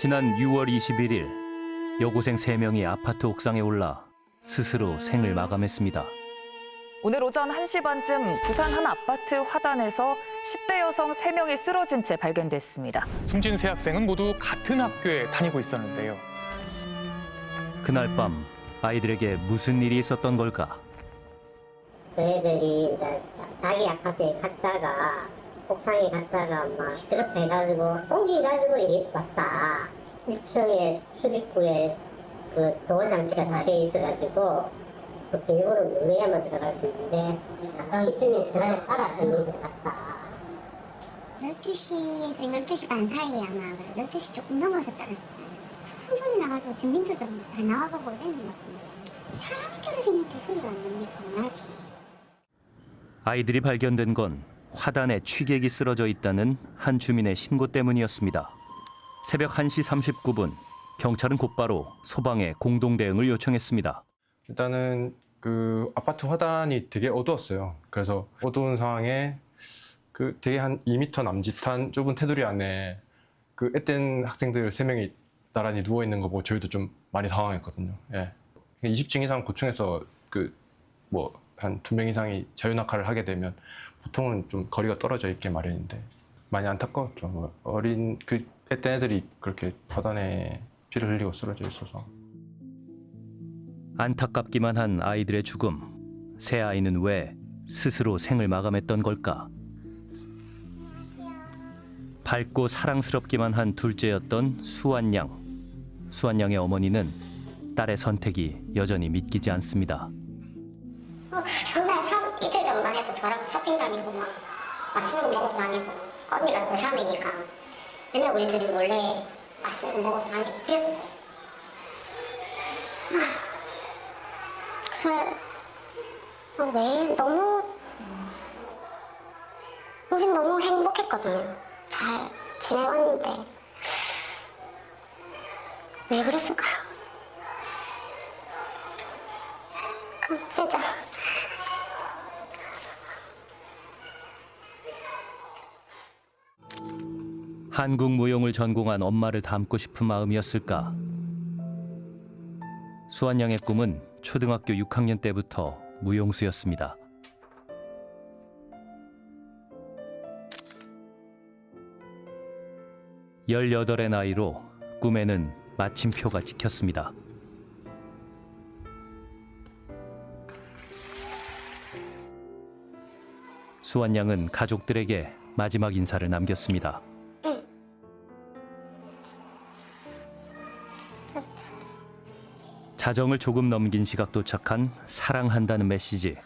지난 6월 21일 여고생 3명이 아파트 옥상에 올라 스스로 생을 마감했습니다. 오늘 오전 1시 반쯤 부산 한 아파트 화단에서 10대 여성 3명이 쓰러진 채 발견됐습니다. 숨진 세 학생은 모두 같은 학교에 다니고 있었는데요. 그날 밤 아이들에게 무슨 일이 있었던 걸까? 그 애들이 자기 아파트에 갔다가 옥상에 갔다가 막 시끄럽다 해가지고 옮기가지고 이리 왔다. 1층에 출입구에 그 도어 장치가 다 돼 있어가지고 그 비밀번호 눌러야만 들어갈 수 있는데 이쯤에 전화를 따라서 여기 들어갔다. 12시에서 12시 반 사이에 아마 12시 조금 넘어서 따랐어요. 큰 소리 나가지고 주민들도 다 나와보고 이랬는 것 같은데 사람이 떨어져 있는데 소리가 안 나니까 나지. 아이들이 발견된 건 화단에 취객이 쓰러져 있다는 한 주민의 신고 때문이었습니다. 새벽 1시 39분 경찰은 곧바로 소방에 공동 대응을 요청했습니다. 일단은 그 아파트 화단이 되게 어두웠어요. 그래서 어두운 상황에 그 되게 한 2m 남짓한 좁은 테두리 안에 그 앳된 학생들 3명이 나란히 누워 있는 거 보고 저희도 좀 많이 당황했거든요. 예. 20층 이상 고층에서 그 뭐 한 2명 이상이 자유낙하를 하게 되면 보통은 좀 거리가 떨어져 있게 마련인데 많이 안타까웠죠. 어린 그 앳된 애들이 그렇게 화단에 피를 흘리고 쓰러져 있어서. 안타깝기만 한 아이들의 죽음. 세 아이는 왜 스스로 생을 마감했던 걸까? 밝고 사랑스럽기만 한 둘째였던 수환 양. 수환 양의 어머니는 딸의 선택이 여전히 믿기지 않습니다. 정말 이틀 전만 해도 저랑 쇼핑 다니고 막 맛있는 거 먹으러 다니고 언니가 고3이니까 맨날 우리 둘이 몰래 맛있는 거 먹으러 다니고 그랬었어요. 그래, 왜 너무 우린 너무 행복했거든요. 잘 지내왔는데 왜 그랬을까요? 진짜 한국 무용을 전공한 엄마를 닮고 싶은 마음이었을까? 수환 양의 꿈은 초등학교 6학년 때부터 무용수였습니다. (18의) 나이로 꿈에는 마침표가 찍혔습니다. 수환 양은 가족들에게 마지막 인사를 남겼습니다. 자정을 조금 넘긴 시각 도착한 사랑한다는 메시지.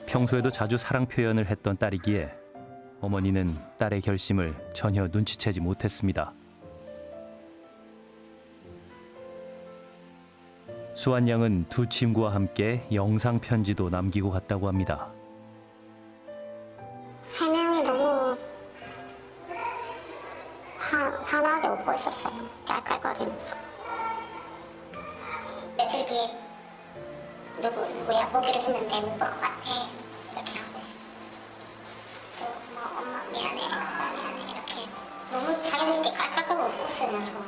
평소에도 자주 사랑 표현을 했던 딸이기에 어머니는 딸의 결심을 전혀 눈치채지 못했습니다. 수환 양은 두 친구와 함께 영상 편지도 남기고 갔다고 합니다. 3명이 너무 화나게 웃고 있었어요. 깔깔거리면서. 며칠 뒤에 누구야 보기로 했는데 못 볼 것 같아 이렇게 하고 또 뭐 엄마 미안해 아빠 미안해 이렇게 너무 자기들끼리 깔깔거리고 웃으면서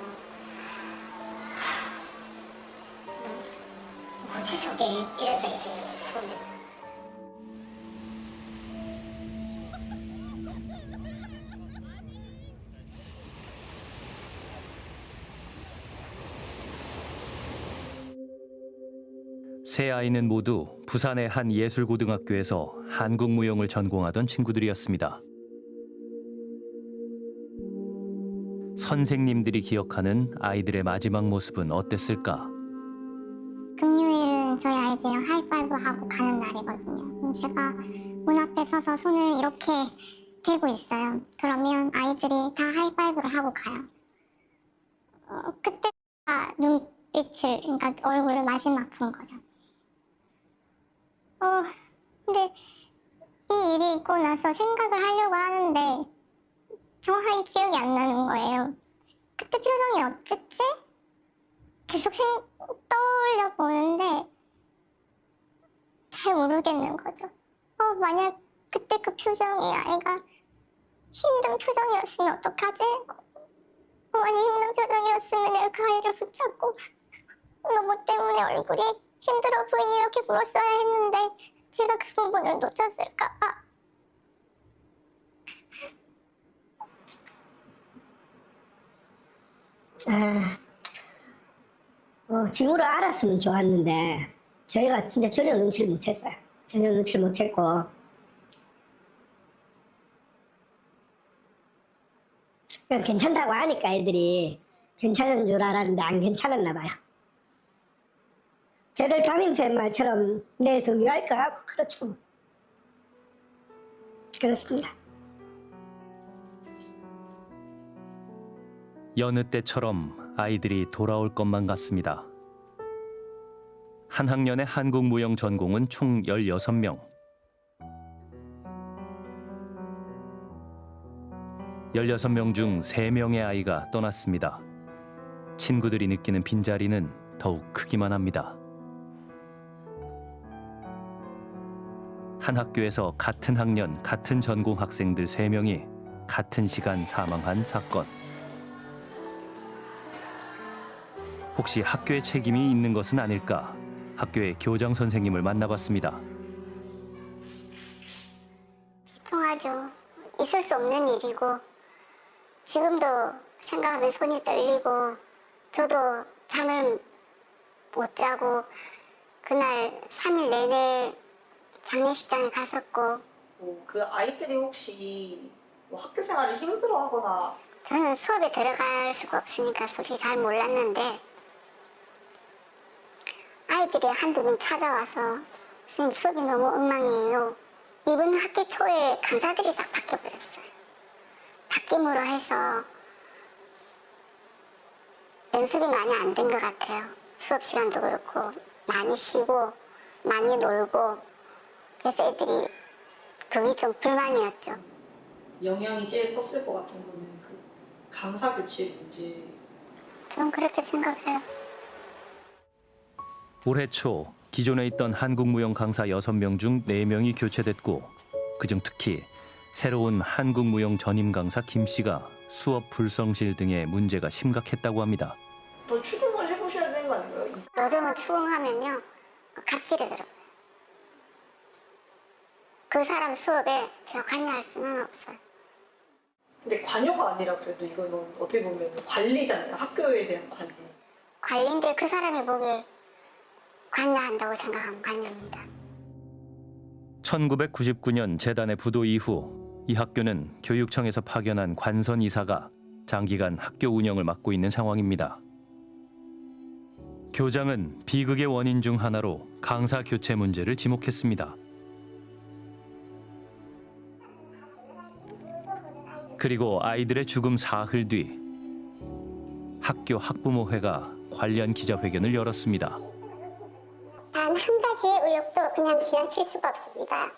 뭐지 저게 이랬어요 진짜 처음에. 세 아이는 모두 부산의 한 예술고등학교에서 한국무용을 전공하던 친구들이었습니다. 선생님들이 기억하는 아이들의 마지막 모습은 어땠을까? 금요일은 저희 아이들이랑 하이파이브 하고 가는 날이거든요. 그럼 제가 문 앞에 서서 손을 이렇게 들고 있어요. 그러면 아이들이 다 하이파이브를 하고 가요. 그때 눈빛을, 그러니까 얼굴을 마지막 본 거죠. 근데 이 일이 있고 나서 생각을 하려고 하는데 정확하게 기억이 안 나는 거예요. 그때 표정이 어땠지? 계속 떠올려 보는데 잘 모르겠는 거죠. 만약 그때 그 표정이 아이가 힘든 표정이었으면 어떡하지? 많이 힘든 표정이었으면 내가 그 아이를 붙잡고 너 뭐 때문에 얼굴이 힘들어 보이니 이렇게 물었어야 했는데 제가 그 부분을 놓쳤을까 봐. 징후를 알았으면 좋았는데 저희가 진짜 전혀 눈치를 못 챘어요. 전혀 눈치를 못 챘고 그냥 괜찮다고 하니까 애들이 괜찮은 줄 알았는데 안 괜찮았나 봐요. 걔들 담임쌤 말처럼 내일 등교할 거 하고 그렇죠 뭐. 그렇습니다. 여느 때처럼 아이들이 돌아올 것만 같습니다. 한 학년의 한국무용 전공은 총 16명. 16명 중 3명의 아이가 떠났습니다. 친구들이 느끼는 빈자리는 더욱 크기만 합니다. 한 학교에서 같은 학년, 같은 전공 학생들 3명이 같은 시간 사망한 사건. 혹시 학교에 책임이 있는 것은 아닐까? 학교의 교장 선생님을 만나봤습니다. 비통하죠. 있을 수 없는 일이고 지금도 생각하면 손이 떨리고 저도 잠을 못 자고 그날 3일 내내 장례식장에 갔었고. 그 아이들이 혹시 뭐 학교 생활을 힘들어하거나. 저는 수업에 들어갈 수가 없으니까 솔직히 잘 몰랐는데 아이들이 한두 명 찾아와서 선생님 수업이 너무 엉망이에요. 이번 학기 초에 강사들이 싹 바뀌어버렸어요. 바뀜으로 해서 연습이 많이 안 된 것 같아요. 수업 시간도 그렇고 많이 쉬고 많이 놀고 그래서 애들이 그게 좀 불만이었죠. 영향이 제일 컸을 것 같은 거는 그 강사 교체 문제. 저는 그렇게 생각해요. 올해 초 기존에 있던 한국무용 강사 6명 중 4명이 교체됐고 그중 특히 새로운 한국무용 전임 강사 김 씨가 수업 불성실 등의 문제가 심각했다고 합니다. 더 추궁을 해보셔야 되는 거 아닌가요? 요즘은 추궁하면요 갑질에 들어가요. 그 사람 수업에 제가 관여할 수는 없어요. 근데 관여가 아니라 그래도 이거는 어떻게 보면 관리잖아요. 학교에 대한 관리. 관리인데 그 사람이 보기에 관여한다고 생각하면 관여입니다. 1999년 재단의 부도 이후 이 학교는 교육청에서 파견한 관선 이사가 장기간 학교 운영을 맡고 있는 상황입니다. 교장은 비극의 원인 중 하나로 강사 교체 문제를 지목했습니다. 그리고 아이들의 죽음 사흘 뒤 학교 학부모회가 관련 기자회견을 열었습니다. 단 한 가지의 의혹도 그냥 지나칠 수가 없습니다.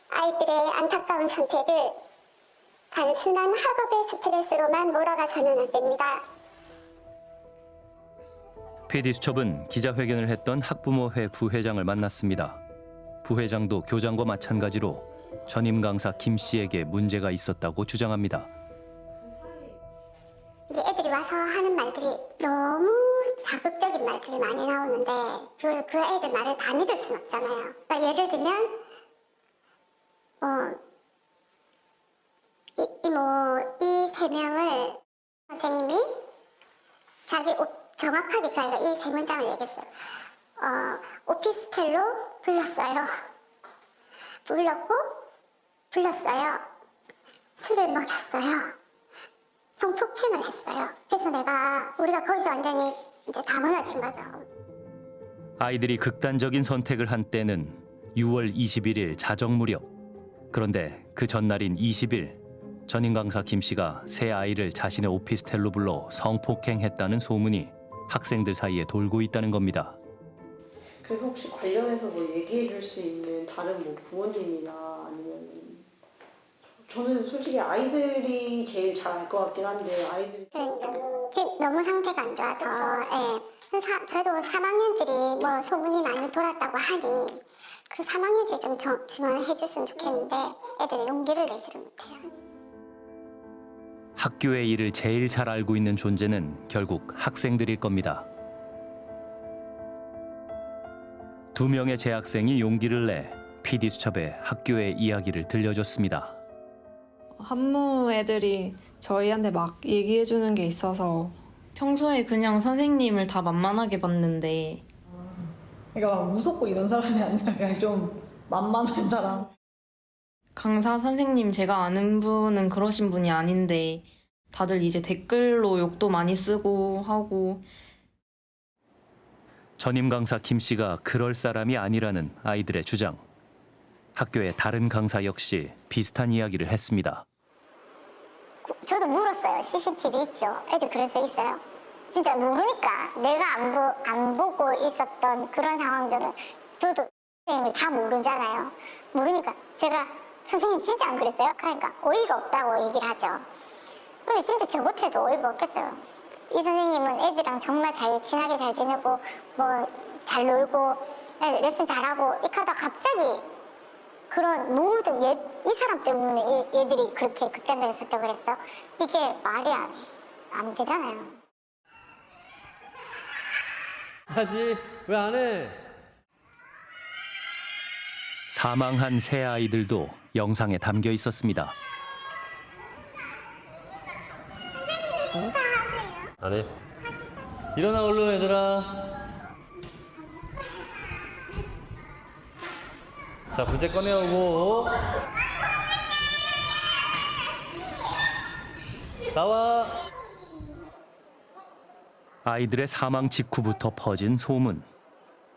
아이들의 안타까운 선택을 단순한 학업의 스트레스로만 몰아가서는 안 됩니다. PD수첩은 기자회견을 했던 학부모회 부회장을 만났습니다. 부회장도 교장과 마찬가지로 전임 강사 김 씨에게 문제가 있었다고 주장합니다. 이제 애들이 와서 하는 말들이 너무 자극적인 말들이 많이 나오는데 그걸 그 애들 말을 다 믿을 순 없잖아요. 그러니까 예를 들면 이 세 명을 선생님이 자기 정확하게 그러니까 이 세 문장을 얘기했어요. 오피스텔로 불렀어요. 불렀어요. 술을 먹였어요. 성폭행을 했어요. 그래서 우리가 거기서 완전히 이제 다 무너진 거죠. 아이들이 극단적인 선택을 한 때는 6월 21일 자정 무렵. 그런데 그 전날인 20일 전임 강사 김 씨가 새 아이를 자신의 오피스텔로 불러 성폭행했다는 소문이 학생들 사이에 돌고 있다는 겁니다. 그래서 혹시 관련해서 뭐 얘기해 줄 수 있는 다른 뭐 부모님이나 아니면 저는 솔직히 아이들이 제일 잘 알 것 같긴 한데 아이들이 지금 너무 상태가 안 좋아서 저도 3학년들이 뭐 소문이 많이 돌았다고 하니 그 3학년들이 좀 지원해 줬으면 좋겠는데 애들이 용기를 내지를 못해요. 학교의 일을 제일 잘 알고 있는 존재는 결국 학생들일 겁니다. 2명의 재학생이 용기를 내 PD수첩에 학교의 이야기를 들려줬습니다. 한무 애들이 저희한테 막 얘기해 주는 게 있어서 평소에 그냥 선생님을 다 만만하게 봤는데 그러니까 막 무섭고 이런 사람이 아니라 그냥 좀 만만한 사람. 강사 선생님 제가 아는 분은 그러신 분이 아닌데 다들 이제 댓글로 욕도 많이 쓰고 하고 전임 강사 김 씨가 그럴 사람이 아니라는 아이들의 주장. 학교의 다른 강사 역시 비슷한 이야기를 했습니다. 저도 물었어요. CCTV 있죠? 애들 그런 적 있어요? 진짜 모르니까 내가 안 보고 있었던 그런 상황들은 저도 선생님이 다 모르잖아요. 모르니까 제가 선생님 진짜 안 그랬어요? 그러니까 어이가 없다고 얘기를 하죠. 근데 진짜 저 못해도 어이가 없겠어요. 이 선생님은 애들이랑 정말 친하게 잘 지내고 뭐 잘 놀고 레슨 잘하고 이렇게 하다가 갑자기 그런 모든 이 사람 때문에 얘들이 그렇게 극단적이었다고 그랬어? 이게 말이 안 되잖아요. 다시 왜 안 해? 사망한 세 아이들도 영상에 담겨 있었습니다. 안 해. 일어나 얼른 얘들아. 자, 문제 꺼내오고. 나와. 아이들의 사망 직후부터 퍼진 소문.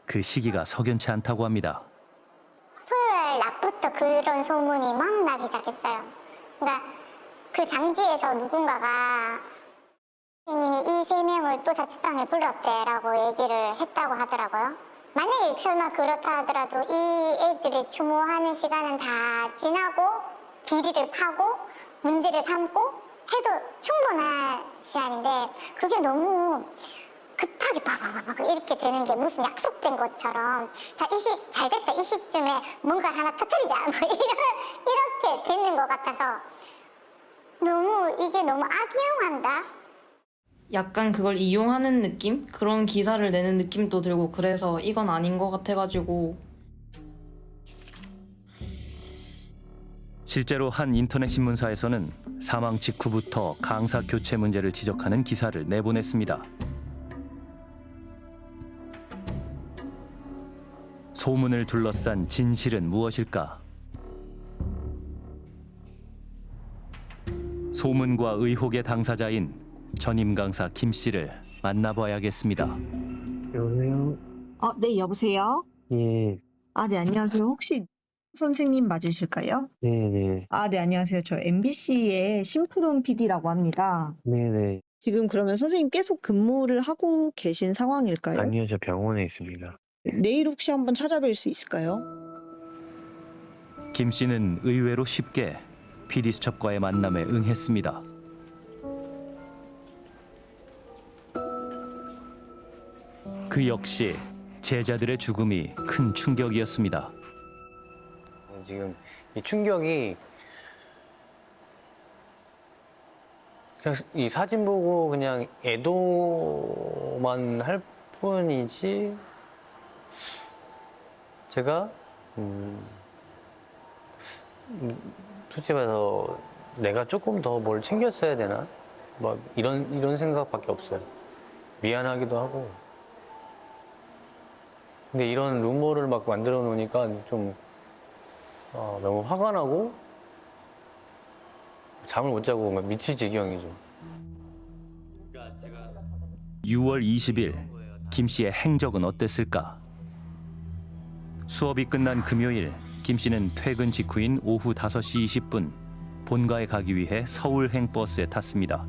그 시기가 석연치 않다고 합니다. 토요일 낮부터 그런 소문이 막 나기 시작했어요. 그러니까 그 장지에서 누군가가 선생님이 이 3명을 또 자취방에 불렀대라고 얘기를 했다고 하더라고요. 만약에 설마 그렇다 하더라도 이 애들이 추모하는 시간은 다 지나고 비리를 파고 문제를 삼고 해도 충분한 시간인데 그게 너무 급하게 바바바바 이렇게 되는 게 무슨 약속된 것처럼 자, 잘 됐다 이 시점에 뭔가를 하나 터뜨리자 뭐 이렇게 되는 것 같아서 이게 너무 악용한다. 약간 그걸 이용하는 느낌? 그런 기사를 내는 느낌도 들고 그래서 이건 아닌 것 같아가지고 실제로 한 인터넷 신문사에서는 사망 직후부터 강사 교체 문제를 지적하는 기사를 내보냈습니다. 소문을 둘러싼 진실은 무엇일까? 소문과 의혹의 당사자인 전임 강사 김 씨를 만나봐야겠습니다. 여보세요? 네, 여보세요? 예, 네, 안녕하세요. 혹시 선생님 맞으실까요? 네네. 네, 안녕하세요. 저 MBC의 심푸른 PD라고 합니다. 네네. 지금 그러면 선생님 계속 근무를 하고 계신 상황일까요? 아니요, 저 병원에 있습니다. 내일 혹시 한번 찾아뵐 수 있을까요? 김 씨는 의외로 쉽게 PD수첩과의 만남에 응했습니다. 그 역시 제자들의 죽음이 큰 충격이었습니다. 지금 이 충격이 그냥 이 사진 보고 그냥 애도만 할 뿐이지 제가 솔직히 말해서 내가 조금 더 뭘 챙겼어야 되나? 막 이런 생각밖에 없어요. 미안하기도 하고. 근데 이런 루머를 막 만들어 놓으니까 좀 너무 화가 나고 잠을 못 자고 막 미칠 지경이죠. 6월 20일 김 씨의 행적은 어땠을까? 수업이 끝난 금요일 김 씨는 퇴근 직후인 오후 5시 20분 본가에 가기 위해 서울행 버스에 탔습니다.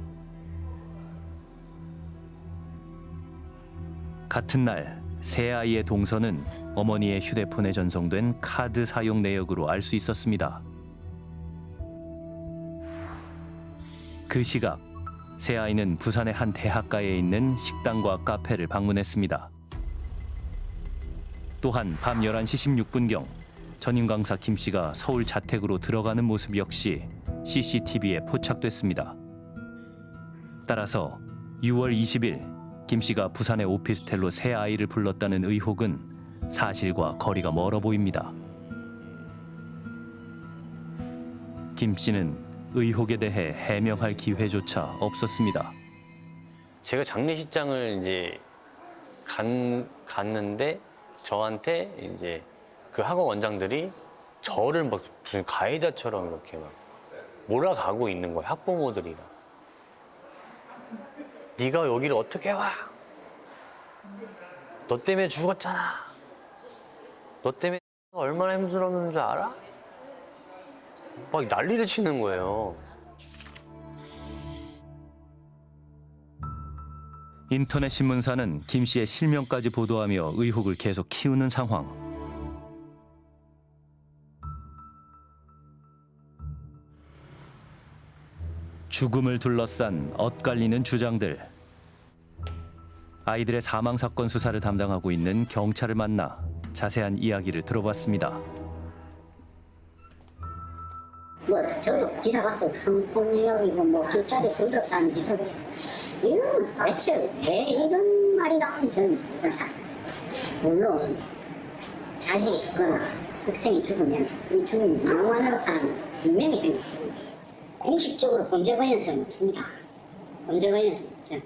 같은 날 세 아이의 동선은 어머니의 휴대폰에 전송된 카드 사용 내역으로 알 수 있었습니다. 그 시각 세 아이는 부산의 한 대학가에 있는 식당과 카페를 방문했습니다. 또한 밤 11시 16분경 전임 강사 김 씨가 서울 자택으로 들어가는 모습 역시 CCTV에 포착됐습니다. 따라서 6월 20일 김 씨가 부산의 오피스텔로 새 아이를 불렀다는 의혹은 사실과 거리가 멀어 보입니다. 김 씨는 의혹에 대해 해명할 기회조차 없었습니다. 제가 장례식장을 이제 갔는데 저한테 이제 그 학원 원장들이 저를 막 무슨 가해자처럼 이렇게 막 몰아가고 있는 거예요. 학부모들이랑. 네가 여기를 어떻게 와? 너 때문에 죽었잖아. 너 때문에 얼마나 힘들었는 줄 알아? 막 난리를 치는 거예요. 인터넷 신문사는 김 씨의 실명까지 보도하며 의혹을 계속 키우는 상황. 죽음을 둘러싼 엇갈리는 주장들. 아이들의 사망 사건 수사를 담당하고 있는 경찰을 만나 자세한 이야기를 들어봤습니다. 뭐 저도 기사 봤어요. 성폭력이고 뭐 술자리 불렀다는 기사들. 이런 대체 왜 이런 말이 나오는지 저는 모르겠어요. 물론 자식이 죽거나 학생이 죽으면 이 죽음이 망언으로 가는 분명히 생깁니다. 공식적으로 범죄 관련성은 없습니다. 범죄 관련성은 없어요.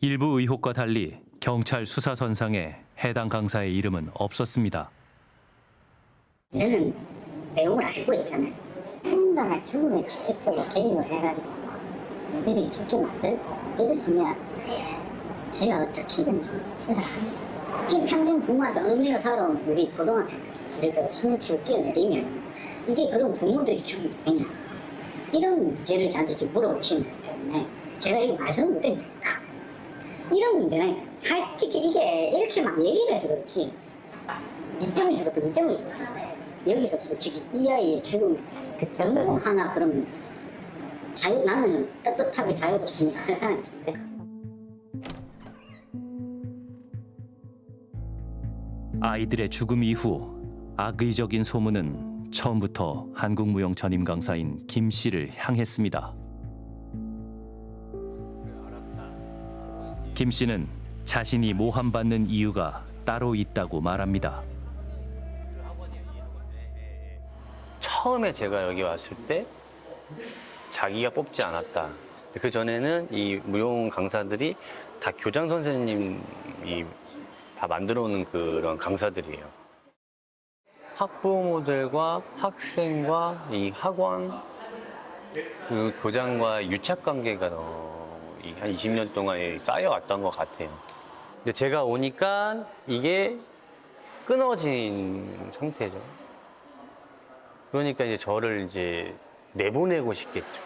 일부 의혹과 달리 경찰 수사선상에 해당 강사의 이름은 없었습니다. 저는 내용을 알고 있잖아요. 한간할 죽음에 직접적으로 개입을 해가지고 그들이 죽게 만들고 이랬으면 제가 어떻게든지 수사합니다. 지금 평생 부모한테 얽매여 살아온 우리 고등학생들, 예를 들어 숨을 쉬고 뛰어내리면 이게 그럼 부모들이 죽으면 되냐, 이런 문제를 저한테 지금 물어보시는 거기 때문에 제가 이거 말씀을 못 드립니다. 이런 문제가 솔직히 이게 이렇게 막 얘기를 해서 그렇지 니 때문에 죽었다, 니 때문에 죽었다, 여기서 솔직히 이 아이의 죽음 너무 하나 그럼 나는 떳떳하게 자유롭습니다 할 사람이 있는데. 아이들의 죽음 이후 악의적인 소문은 처음부터 한국무용 전임 강사인 김 씨를 향했습니다. 김 씨는 자신이 모함받는 이유가 따로 있다고 말합니다. 처음에 제가 여기 왔을 때 자기가 뽑지 않았다. 그 전에는 이 무용 강사들이 다 교장 선생님이 다 만들어 놓은 그런 강사들이에요. 학부모들과 학생과 이 학원 그 교장과 유착 관계가 한 20년 동안 쌓여왔던 것 같아요. 근데 제가 오니까 이게 끊어진 상태죠. 그러니까 이제 저를 이제 내보내고 싶겠죠.